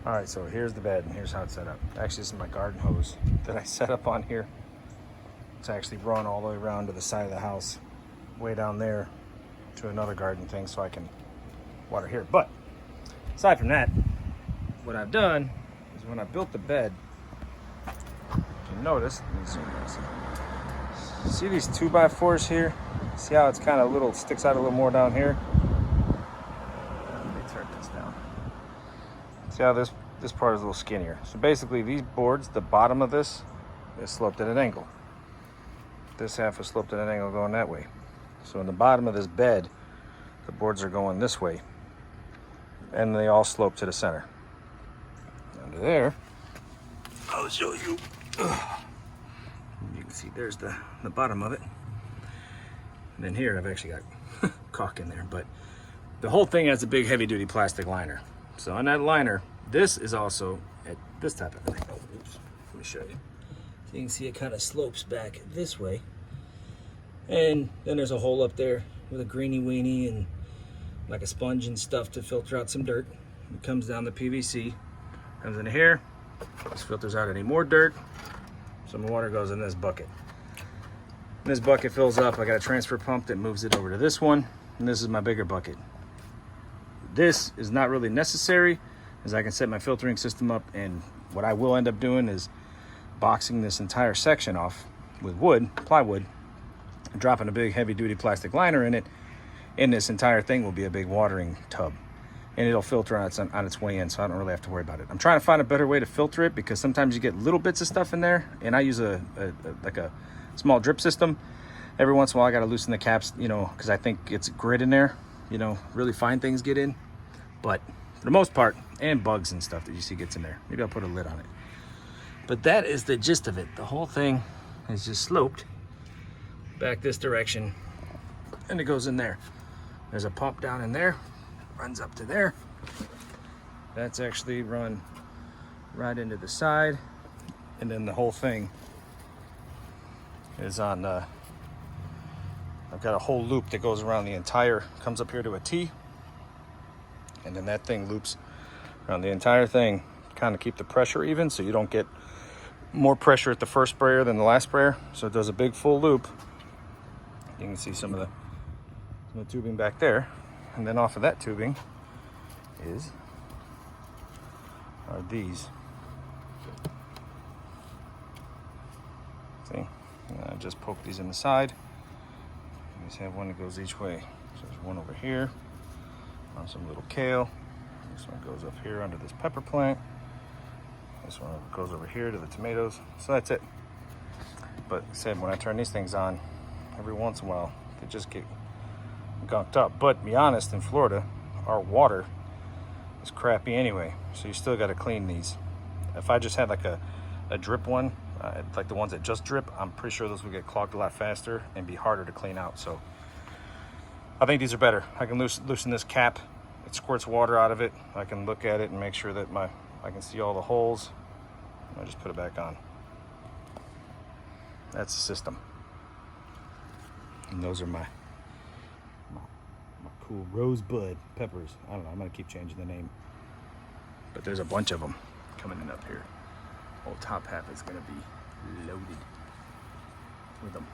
All right, so here's the bed and here's how it's set up. Actually, this is my garden hose that I set up on here. It's actually run all the way around to the side of the house, way down there to another garden thing so I can water here. But aside from that, what I've done is when I built the bed, if you notice, let me zoom this. See these 2x4s here? See how it's kind of little, sticks out a little more down here? Let me turn this down. See how this part is a little skinnier. So basically these boards, the bottom of this is sloped at an angle. This half is sloped at an angle going that way. So in the bottom of this bed, the boards are going this way. And they all slope to the center. Under there, I'll show you. You can see there's the bottom of it. And then here I've actually got caulk in there, but the whole thing has a big heavy duty plastic liner. So on that liner, this is also at this type of thing. Oh, oops. Let me show you. So you can see it kind of slopes back this way. And then there's a hole up there with a greeny weenie and like a sponge and stuff to filter out some dirt. It comes down the PVC, comes into here. This filters out any more dirt. Some water goes in this bucket. When this bucket fills up, I got a transfer pump that moves it over to this one, and this is my bigger bucket. This is not really necessary, as I can set my filtering system up, and what I will end up doing is boxing this entire section off with wood, plywood, and dropping a big heavy-duty plastic liner in it, and this entire thing will be a big watering tub. And it'll filter on its way in, so I don't really have to worry about it. I'm trying to find a better way to filter it, because sometimes you get little bits of stuff in there, and I use a small drip system. Every once in a while I gotta loosen the caps, you know, because I think it's grit in there, you know, really fine things get in. But for the most part, and bugs and stuff that you see gets in there. Maybe I'll put a lid on it. But that is the gist of it. The whole thing is just sloped back this direction, and it goes in there. There's a pump down in there, runs up to there. That's actually run right into the side, and then the whole thing is on, I've got a whole loop that goes around the entire, comes up here to a T, and then that thing loops around the entire thing, kind of keep the pressure even so you don't get more pressure at the first sprayer than the last sprayer. So it does a big full loop. You can see some of the tubing back there, and then off of that tubing are these. See, I just poke these in the side. You just have one that goes each way. So there's one over here on some little kale. This one goes up here under this pepper plant. This one goes over here to the tomatoes. So that's it. But said when I turn these things on, every once in a while they just get gunked up. But to be honest, in Florida, our water is crappy anyway, so you still got to clean these. If I just had like a drip one, like the ones that just drip, I'm pretty sure those would get clogged a lot faster and be harder to clean out. So I think these are better. I can loosen this cap. It squirts water out of it. I can look at it and make sure that I can see all the holes. I just put it back on. That's the system. And those are my cool rosebud peppers. I don't know, I'm gonna keep changing the name. But there's a bunch of them coming in up here. Whole top half is gonna be loaded with them.